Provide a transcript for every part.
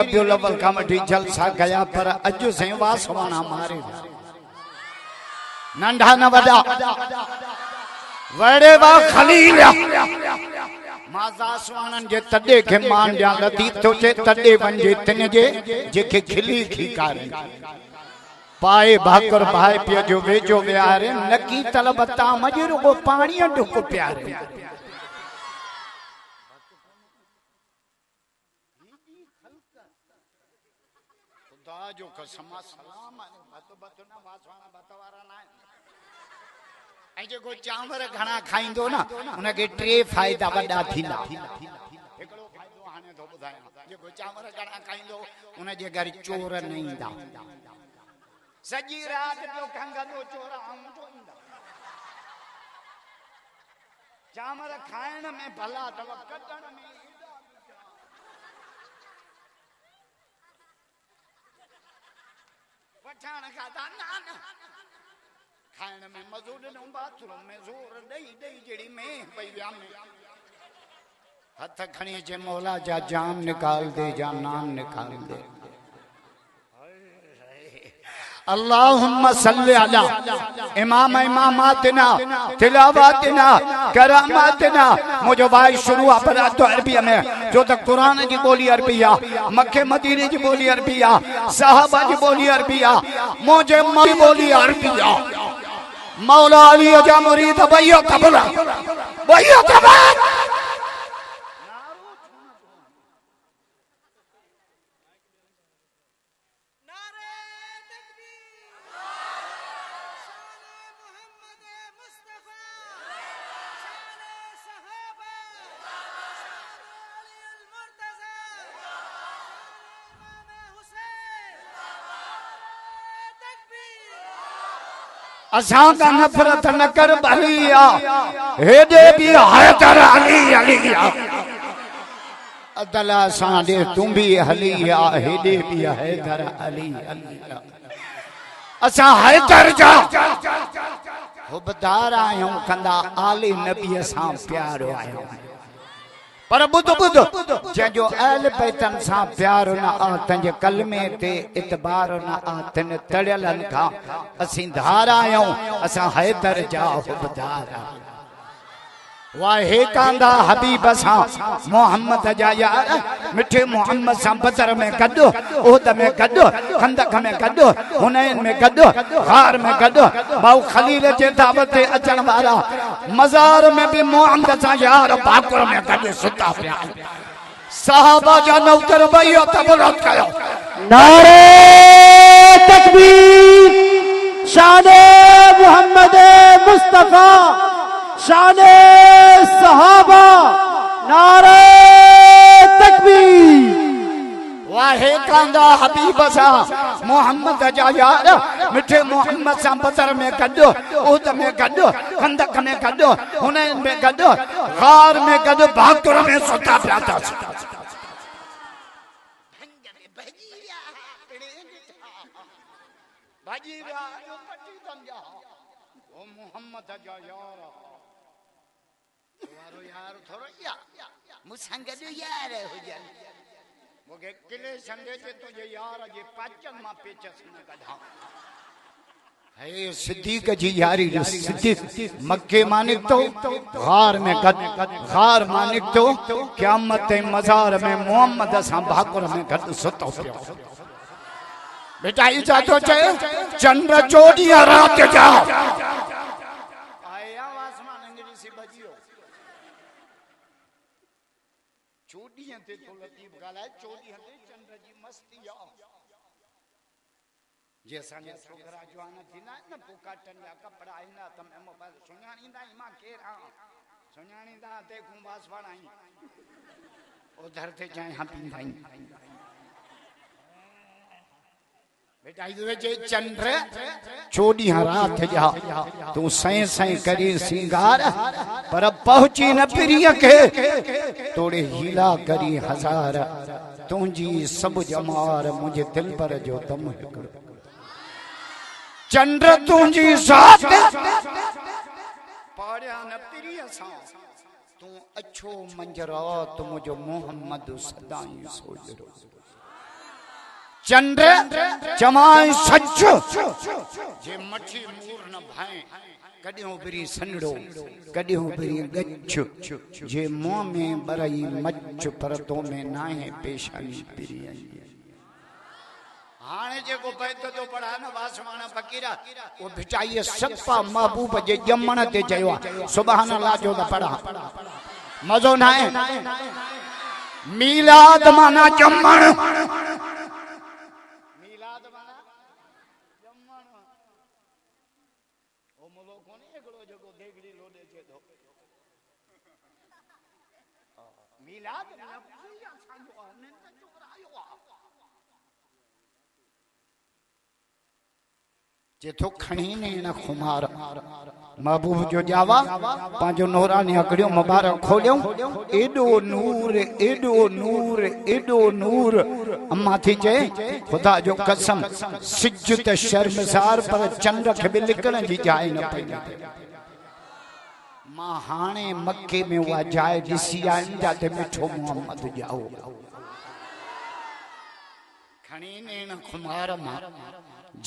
रबियुल अव्वल का वठी जलसा गया पर अज से वासवाना मारे नंढा न वॾा वड़े वा खलील माज़ासवानन जे तडे के मान जा लतीफ तो चे तडे वंजे तिन जे जेके खिली खीकार पाए भाकर भाई पियो जो वेजो व्यारे नकी तलबता मजरू को पानी ढुक प्यारे खुदा जो कसम सलाम भत भत ना वासवाना भतवारा ना ऐ जे को चांवर घणा खाइंदो ना उनके टे फायदा वडा थींदा एकड़ो फायदो हाने तो बुधाया जे को चांवर घणा खाइंदो उन जे घर चोर न ईंदा सजी रात जो खंगदो चोर आम तो ईंदा चांवर खाइण में भला तव कटण में वठाण खादा ना ना खाइण में मज़ो ॾिनो बाथरूम में ज़ोर ॾेई ॾेई जहिड़ी में भई विया में हथ खणी अचे मौला जा जान निकाल दे जा नाम निकाल दे अल्लाहुम्मा सल्ली अला इमाम इमामातिना तिलावतिना करामातिना मुझे भाई शुरू पर तो अरबिया में जो तक कुरान की बोली अरबिया मक्के मदीने की बोली अरबिया साहबा की बोली अरबिया मुझे मई बोली अरबिया मौला अली जा मुरीद भैया कबला भैया कबला असां का नफरत न कर भलिया हेदे भी हैदर अली अलिया अदला सां दे तुम भी हलिया हेदे भी हैदर अली अलिया असां हैदर जा हुबदार आयूं कंदा आली नबी सां प्यारो आयूं पर बुध बुध जो अहल बैतन सां प्यारो न आ तंजे कलमे ते इतबार न आ तन तड़ियलन का असीं धार आयूं असां हैदर जा हुबदार वाहे कांदा हबीब सां मोहम्मद जा यार मिठे मोहम्मद सां बदर में गॾु ओद में गॾु खंदक में गॾु हुनैन में गॾु गार में गॾु बाऊ खलील जे दावत ते अचण वारा मज़ार में भी मोहम्मद सां यार भाकुर में गॾु सुता पिया साहबा जा नौकर भइयो तबरत कयो नारे तकबीर शाने मोहम्मद मुस्तफा शाने सहाबा नारे तकबीर वाहे कांदा हबीब सां मोहम्मद जा यार मिठे मोहम्मद सां बदर में गॾु ओद में गॾु खंदक में गॾु हुनैन में गॾु गार में गॾु भाकुर में सुता पिया था मोहम्मद जा यार वारो यार थोरो या मुसंग जो यार हुजन मोगे किले संगे ते तुझे यार जे पाचन मा पेचस न कढा है सिद्दीक जी यारी सिद्दीक मक्के मानिक तो गार में गार मानिक तो क़यामत मज़ार में मोहम्मद सां भाकुर में गॾु सुतो पियो बेटा ई चाचो चे चंद्र चोड़ी रात जा आया आसमान अंगड़ी से बजियो चोड़ियां ते तो लतीफ गालाए चोड़ियां ते चंद्र जी मस्ती आ जैसा ने छोकरा जवान थीना न पोकाटन या कपड़ा आईना तमे मोबाइल सुणाणींदा मां केरा सुणाणींदा ते गुंबास वाणाई उधर ते जाए हम पिंदाई बेटा इधर जे चंद्र चोड़ी रात जा तू सै सै करी सिंगार पर पहुंची न प्रिय के तोड़े हीला करी हजार तुझी सब जमार मुझे दिल पर जो दम चंद्र तुझी साथ पाड़िया न प्रिय सा तू अच्छो मंजरा तू मुझो मोहम्मद सदाई सोजरो चंद्र चमाए सच जे मठी मूर न भाए कॾहिं बिरी सनड़ो कॾहिं बिरी गच्छ जे मुंह में बरई मच पर तो में नाहे पेशानी पिरी हाणे जेको बैत तो पढ़ा न वासवाना फकीरा वो भिटाई सपा महबूब जे जमण ते चयो आहे सुभान अल्लाह जो त पढ़ा मजो ना है मीलाद माना जमण मीलाद माना जमण ओ मुलो कोने एकड़ो जेको देगड़ी लोडे छे तो मीलाद नबी असांजो आने त चुरायो आ जे तो खणी ने न खुमार महबूब जो जावा पांजो नूरानी अकड़ियो मुबारक खोलियो एडो नूर एडो नूर एडो नूर अम्मा थी चे खुदा जो कसम सिज त शर्मसार पर चंद्र खे बि लिकण जी जाइ न पई मां हाणे मक्के में वा जाइ ॾिसी आहिनि जाते मिठो मोहम्मद जाओ खणी ने न खुमार मां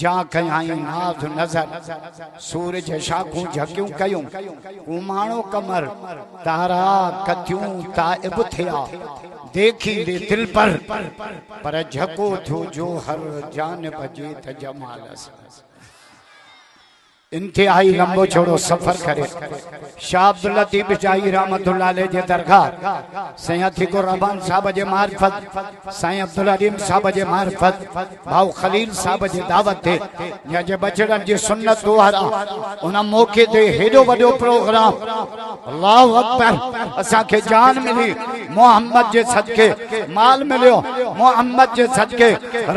जा कयाई नाज़ नजर सूरज शाखूं झकियूं कयूं कुमाणो कमर तारा कथियूं ताइब थिया देखी दे दिल पर झको थो जो हर जान बजे त जमाल इंतहाई लंबो छोड़ो सफर करे शाह अब्दुल लतीफ शाही रहमतुल्लाह अलैह जे दरगाह साईं अतीकुर रहमान साहब जे मार्फत साईं अब्दुल अलीम साहब जे मार्फत भाऊ खलील साहब जे दावत ते या जे बचड़न जी सुन्नत दोहरा उन मौके ते हेडो वडो प्रोग्राम अल्लाहु अकबर असा के जान मिली मोहम्मद जे सदके माल मिलियो मोहम्मद जे सदके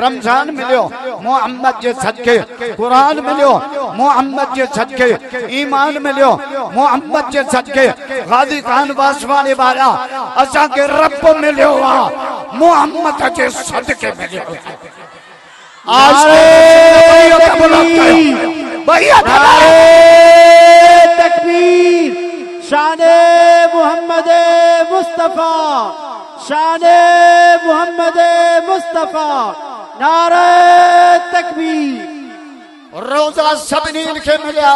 रमजान मिलियो मोहम्मद जे सदके कुरान मिलियो मोहम्मद जे सदके ईमान मिलियो मोहम्मद जे सदके गाजी खान वासवानी वाला असा के रब मिलियो मोहम्मद जे सदके मिलियो आज तकबीर शाने मोहम्मद मुस्तफा शाने मोहम्मद मुस्तफा नारे तकबीर रोजा सभिनीन खे मिलिया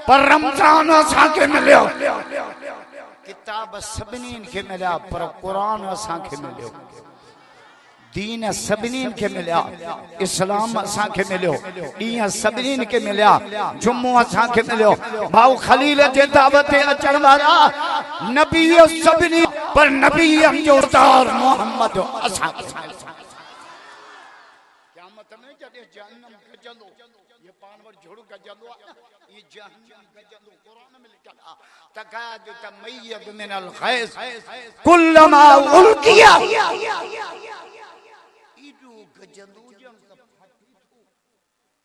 पर रमजान असां खे मिलियो किताब सभिनीन खे मिलिया पर कुरान असां खे मिलियो दीन सभिनीन खे मिलिया इस्लाम असां खे मिलियो ॾींहं सभिनीन खे मिलिया जुम्मो असां खे मिलियो भाऊ खलील जे दावत ते अचण वारा नबी सभिनी पर नबी जो उस्ताद मोहम्मद असां खे क़यामत में जॾहिं जहन्नम गजंदो ये पानवर झुड़ गजंदो ये जहन्नम गजंदो कुरान में लिखल आ तकाद तमय्यज मिनल गैस कुल्लमा उल्किया ईडो गजंदो जम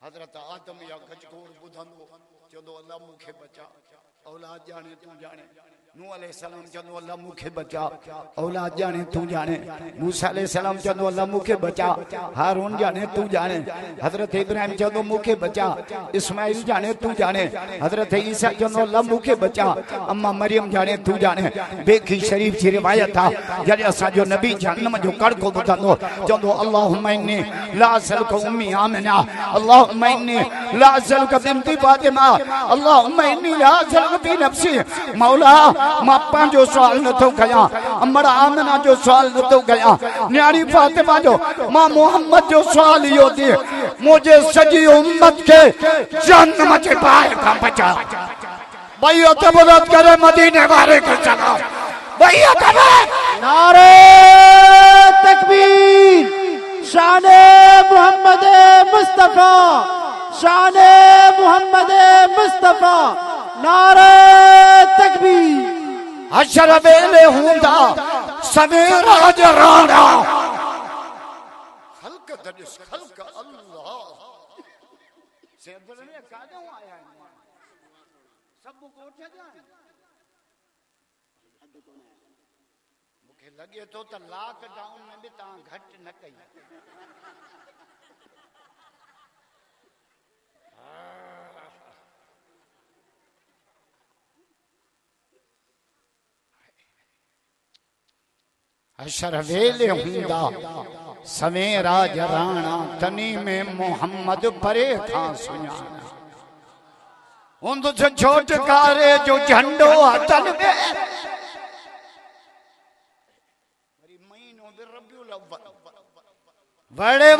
हजरत आदम या गजकोर बुधंदो चंदो अल्लाह मुखे बचा औलाद जाने तू जाने नूह अलैहि सलाम चंदो अल्लाह मुखे बचा औलाद जाने तू जाने मूसा अलैहि सलाम चंदो अल्लाह मुखे बचा हारून जाने तू जाने हजरत इब्राहिम चंदो मुखे बचा इस्माइल जाने तू जाने हजरत ईसा चंदो अल्लाह मुखे बचा अम्मा मरियम जाने तू जाने बेखी शरीफ जी रिवायत था जॾहिं असां जो नबी जहन्नम जो कड़को ॿुधंदो चंदो अल्लाहुम्मा इन्नी ला असलुका उम्मी आमिना अल्लाहुम्मा इन्नी ला असलुका बिनती फातिमा अल्लाहुम्मा इन्नी ला असलुका बि नफ्सी मौला मां पंहिंजो सवाल नथो कयां अमड़ा आमना जो सवाल नथो कयां न्यारी फातिमा जो मां मोहम्मद जो सवाल इहो थी मुझे सॼी उम्मत के जहन्नम जे बाहि खां बचा भई तबरत करे मदीने वारे के चला भई तबरत नारे तकबीर शाने मोहम्मद मुस्तफा शाने मोहम्मद मुस्तफा नारे तकबीर हशर वेले हूंदा सवेरा जराना खल्क दरिस खल्क अल्लाह से अब्दुल ने कादो आया है सब कोठे जाए मुखे लगे तो त लॉकडाउन में भी ता घट न कई हशर वेले हूंदा सवें राज राणा तनी में मोहम्मद परे था सुञाणा उन तो छोटकारे जो झंडो हथन में महीनों बड़े